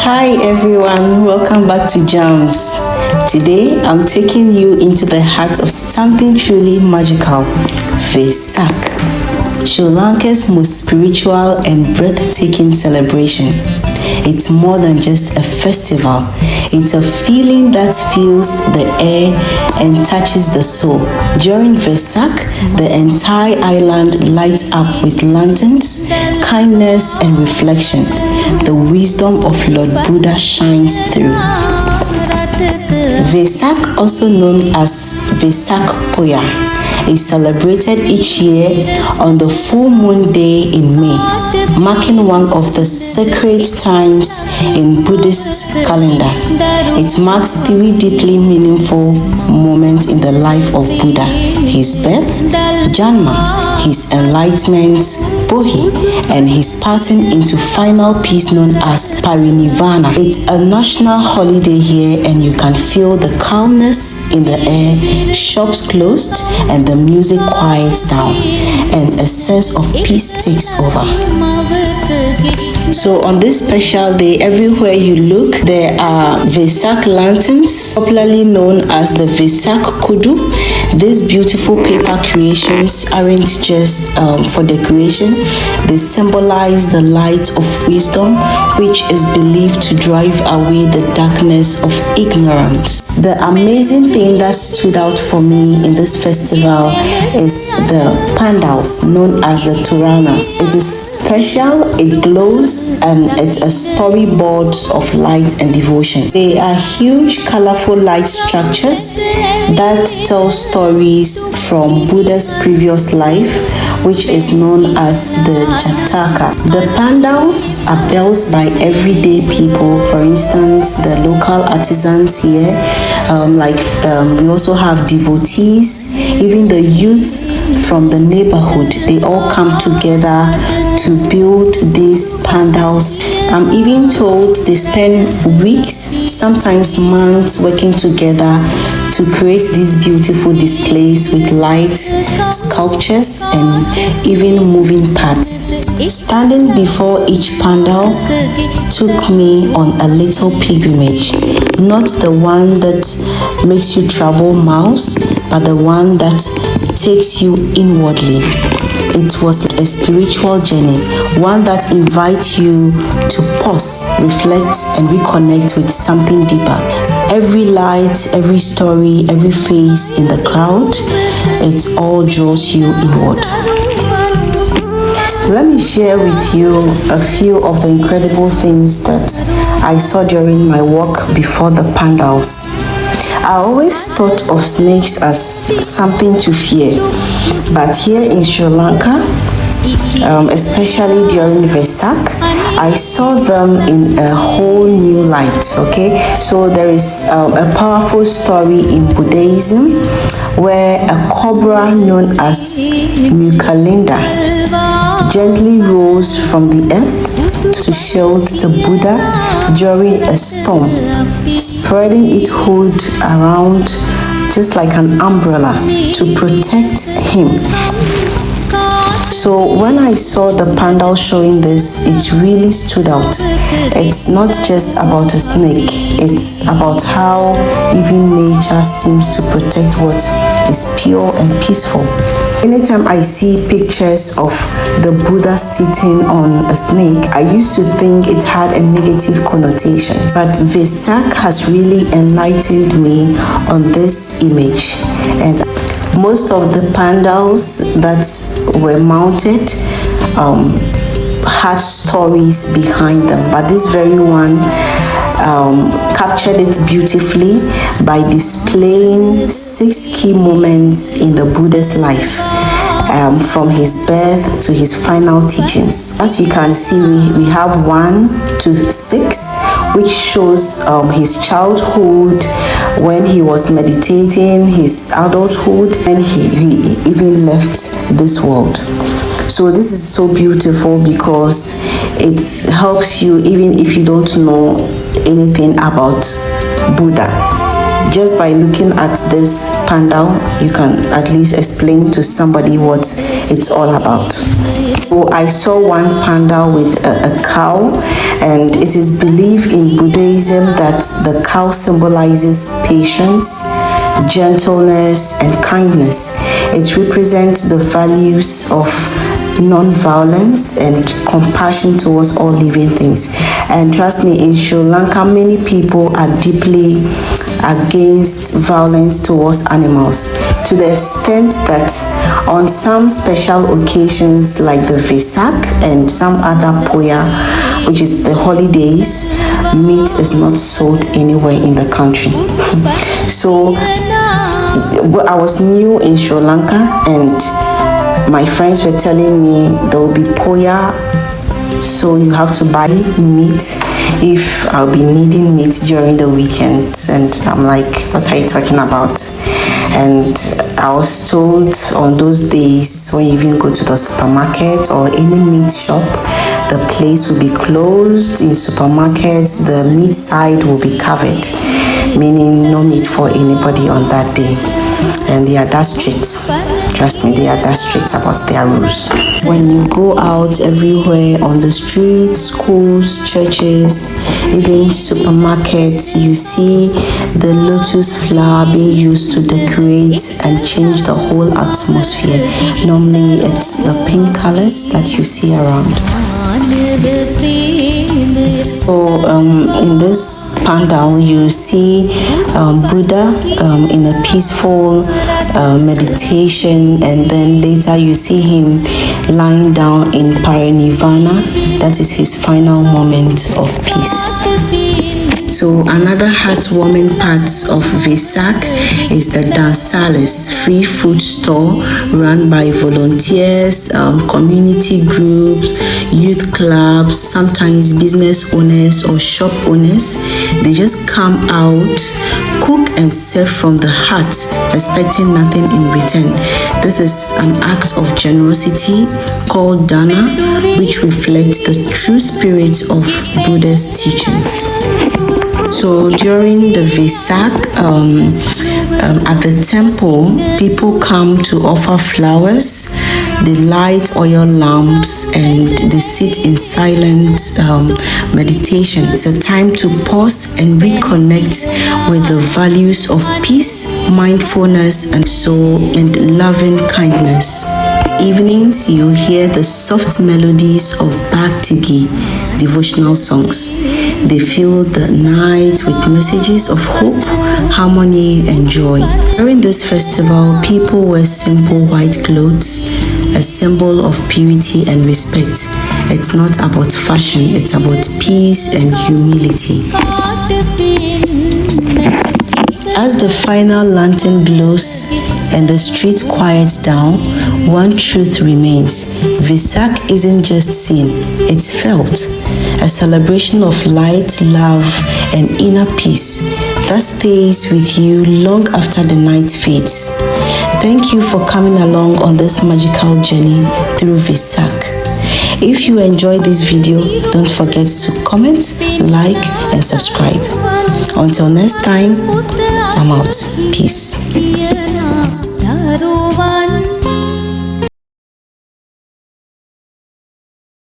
Hi everyone, welcome back to Jams. Today I'm taking you into the heart of something truly magical, Vesak, Sri Lanka's most spiritual and breathtaking celebration. It's more than just a festival, it's a feeling that fills the air and touches the soul. During Vesak, the entire island lights up with lanterns, kindness and reflection. The wisdom of Lord Buddha shines through. Vesak, also known as Vesak Poya, is celebrated each year on the full moon day in May, marking one of the sacred times in Buddhist calendar. It marks three deeply meaningful moments in the life of Buddha: his birth, Janma, his enlightenment, Bodhi, and his passing into final peace known as Parinirvana. It's a national holiday here and you can feel the calmness in the air, shops closed, and the music quiets down, and a sense of peace takes over. So on this special day, everywhere you look, there are Vesak lanterns, popularly known as the Vesak Kudu. These beautiful paper creations aren't just for decoration. They symbolize the light of wisdom, which is believed to drive away the darkness of ignorance. The amazing thing that stood out for me in this festival is the pandals, known as the Toranas. It is special, it glows, and it's a storyboard of light and devotion. They are huge, colorful light structures that tell stories from Buddha's previous life, which is known as the Jataka. The pandals are built by everyday people, for instance, the local artisans here. We also have devotees, even the youth from the neighborhood. They all come together to build these pandals. I'm even told they spend weeks, sometimes months, working together to create these beautiful displays with light, sculptures, and even moving parts. Standing before each pandal took me on a little pilgrimage, not the one that makes you travel miles, but the one that takes you inwardly. It was a spiritual journey, one that invites you to pause, reflect, and reconnect with something deeper. Every light, every story, every face in the crowd, it all draws you inward. Let me share with you a few of the incredible things that I saw during my walk before the pandals. I always thought of snakes as something to fear, but here in Sri Lanka, especially during Vesak, I saw them in a whole new light. Okay, so there is a powerful story in Buddhism where a cobra known as Mukalinda gently rose from the earth to shield the Buddha during a storm, spreading its hood around just like an umbrella to protect him. So when I saw the pandal showing this, it really stood out. It's not just about a snake, it's about how even nature seems to protect what is pure and peaceful. Anytime I see pictures of the Buddha sitting on a snake, I used to think it had a negative connotation. But Vesak has really enlightened me on this image. And most of the pandals that were mounted had stories behind them, but this very one captured it beautifully by displaying 6 key moments in the Buddha's life, from his birth to his final teachings. As you can see, we have 1 to 6, which shows his childhood, when he was meditating, his adulthood, and he even left this world. So this is so beautiful because it helps you even if you don't know anything about Buddha. just by looking at this pandal, you can at least explain to somebody what it's all about. So I saw one pandal with a cow, and it is believed in Buddhism that the cow symbolizes patience, gentleness, and kindness. It represents the values of non-violence and compassion towards all living things. And trust me, in Sri Lanka, many people are deeply against violence towards animals, to the extent that on some special occasions like the Vesak and some other Poya, which is the holidays, meat is not sold anywhere in the country. So I was new in Sri Lanka, and my friends were telling me there will be Poya, so you have to buy meat if I'll be needing meat during the weekend. And I'm like, what are you talking about? And I was told on those days, when you even go to the supermarket or any meat shop, the place will be closed. In supermarkets, the meat side will be covered, meaning no meat for anybody on that day. And they are that strict. Trust me, they are that strict about their rules. When you go out everywhere on the streets, schools, churches, even supermarkets, you see the lotus flower being used to decorate and change the whole atmosphere. Normally, it's the pink colors that you see around. So in this pandal, you see Buddha in a peaceful meditation, and then later you see him lying down in parinirvana. That is his final moment of peace. So another heartwarming part of Vesak is the Dansalis free food store run by volunteers, community groups, youth clubs, sometimes business owners or shop owners. They just come out, cook and serve from the heart, expecting nothing in return. This is an act of generosity called Dana, which reflects the true spirit of Buddha's teachings. So during the Vesak, at the temple, people come to offer flowers, they light oil lamps, and they sit in silent meditation. It's a time to pause and reconnect with the values of peace, mindfulness, and loving kindness. Evenings, you hear the soft melodies of Bhakti devotional songs. They fill the night with messages of hope, harmony, and joy. During this festival, people wear simple white clothes, a symbol of purity and respect. It's not about fashion, it's about peace and humility. As the final lantern glows and the street quiets down, one truth remains. Vesak isn't just seen, it's felt. A celebration of light, love, and inner peace that stays with you long after the night fades. Thank you for coming along on this magical journey through Vesak. If you enjoyed this video, don't forget to comment, like, and subscribe. Until next time, I'm out. Peace.